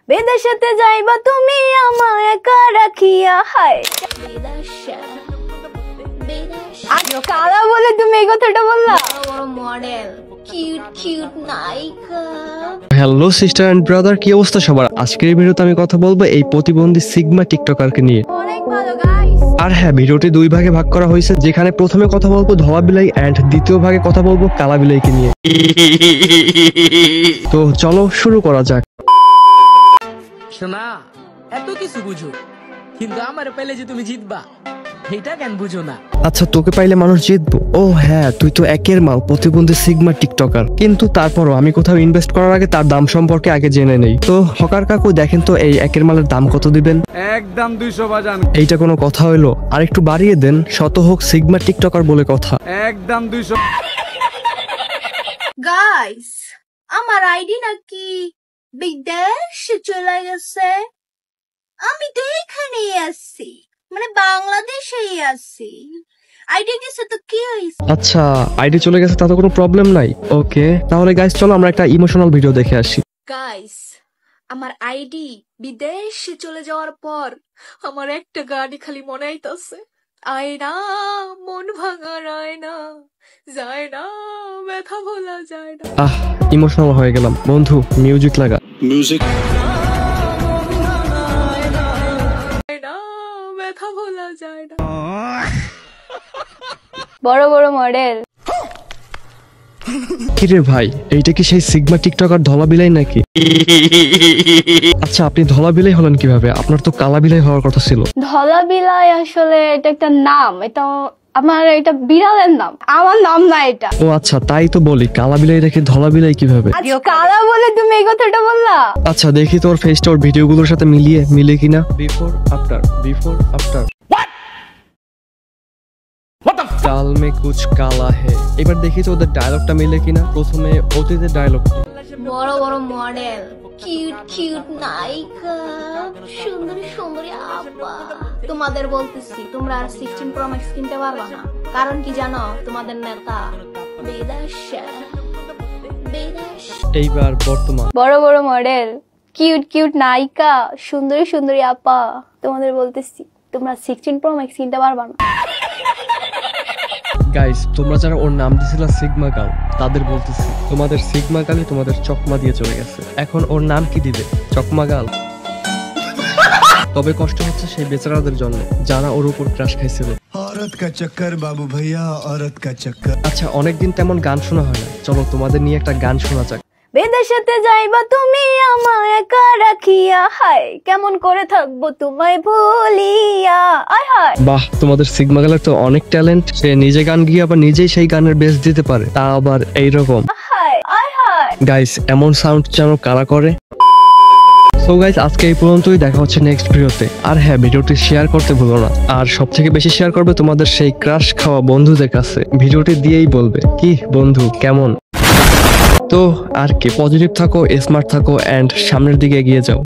বিদেশেতে যাইবা তুমি আমায় একা রাখিয়া। হায় আজও কালা বলে তুমি এই কথাটা বললা। মডেল কিউট কিউট নায়িকা। হ্যালো সিস্টার এন্ড ব্রাদার, কি অবস্থা সবার? আজকের এই ভিডিওতে আমি কথা বলবো এই প্রতিবন্ধী সিগমা টিকটকারকে নিয়ে। অনেক ভালো গাইস। আর হ্যাঁ, ভিডিওটি দুই ভাগে ভাগ করা হয়েছে, যেখানে প্রথমে কথা বলবো ধলা বিলাই এন্ড দ্বিতীয় ভাগে কথা বলবো কালা বিলাইকে নিয়ে। তো চলো শুরু করা যাক। শোনা, এত কিছু বুঝো, কিন্তু আমার পেলে যে তুমি জিতবা এটা কেন বুঝো না? আচ্ছা, তোকে পাইলে মানুষ জিতবো? ও হ্যাঁ, তুই তো একের মাল প্রতিবন্ধী সিগমা টিকটকার। কিন্তু তারপরও আমি কোথাও ইনভেস্ট করার আগে তার দাম সম্পর্কে আগে জেনে নেই। তো হকার কাকু দেখেন তো এই একের মালের দাম কত দিবেন? একদম 200 বাজান। এইটা কোনো কথা হইলো? আর একটু বাড়িয়ে দেন, শত হোক সিগমা টিকটকার বলে কথা। একদম 200। গাইস, আমার আইডি নাকি বিদেশে চলে গেছে। আমি তো এখানেই আছি, মানে বাংলাদেশেই আছি। আইডি গেছে তো কি হইছে? আচ্ছা, আইডি চলে গেছে, তাতে কোনো প্রবলেম নাই। ওকে, তাহলে গাইস চলো আমরা একটা ইমোশনাল ভিডিও দেখে আসি। গাইস, আমার আইডি বিদেশে চলে যাওয়ার পর আমার একটা গানই খালি মনে আইতাছে। আয়না মন ভাঙার আয়না, যায় না ব্যথা ভোলা যায় না। ইমোশনাল হয়ে গেলাম। বন্ধু মিউজিক লাগা। ব্যথা ভোলা যায় না। বড় বড় মডেল। কিরে ভাই, এইটা কি সেই সিগমা টিকটকার ধলা বিলাই নাকি? আচ্ছা, আপনি ধলা বিলাই হলেন কিভাবে? আপনার তো কালা বিলাই হওয়ার কথা ছিল। ধলা বিলাই আসলে এটা একটা নাম, এটা আমার এটা বিড়ালের নাম, আমার নাম না এটা। ও আচ্ছা, তাই তো বলি কালা বিলাই রেখে ধলা বিলাই কিভাবে? আজও কালা বলে তুমি এই কথাটা বললা। আচ্ছা, দেখি তোর ফেসটা ওর ভিডিওগুলোর সাথে মিলে কিনা। বিফোর আফটার কাল মে কুছ কালা হে। এবার দেখি তো ওদের ডায়লগটা মিলে কিনা। প্রথমে অতীতের ডায়লগটি। বড় বড় মডেল, কিউট কিউট নায়িকা, সুন্দরী সুন্দরী আপা। তোমাদের বলতেছি তোমরা আর 16 প্রো ম্যাক্স কিনতে পারবা না। কারণ কি জানো? তোমাদের নেতা বিদেশে। এইবার বর্তমান। বড় বড় মডেল, কিউট কিউট নায়িকা, সুন্দরী সুন্দরী আপা। তোমাদের বলতেছি তোমরা 16 প্রো ম্যাক্স কিনতে পারবা না। গাইস, তোমরা যারা ওর নাম দিছিলা সিগমা গার্ল, তাদের বলতেছি তোমাদের সিগমা গার্লই তোমাদের চকমা দিয়ে চলে গেছে। এখন ওর নাম কি দিবে? চকমা গার্ল? তবে কষ্ট হচ্ছে সেই বেচারাদের জন্য যারা ওর উপর ক্রাশ খাইছিল। औरत का चक्कर बाबू भैया, औरत का चक्कर। আচ্ছা, অনেকদিন তেমন গান শোনা হয় না, চলো তোমাদের নিয়ে একটা গান শোনা যাক। বিদেশেতে যাইবা তুমি আমায় একা রাখিয়া। হায় কেমন করে থাকবো তোমায় ভুলিয়া। আয় হায়। বাহ, তোমাদের সিগমা গার্লের তো অনেক ট্যালেন্ট। সে নিজে গান গিয়ে আবার নিজেই সেই গানের বেস দিতে পারে, তা আবার এইরকম। হায় আয় হায়। গাইস, এমন সাউন্ড যেন কারা করে। সো গাইস, আজকে এই পর্যন্তই। দেখা হচ্ছে নেক্সট ভিডিওতে। আর হ্যাঁ, ভিডিওটি শেয়ার করতে ভুলো না। আর সব থেকে বেশি শেয়ার করবে তোমাদের সেই ক্রাশ খাওয়া বন্ধুদের কাছে। ভিডিওটি দিয়েই বলবে কি বন্ধু কেমন। তো আর কি, পজিটিভ থাকো, স্মার্ট থাকো এন্ড সামনের দিকে এগিয়ে যাও।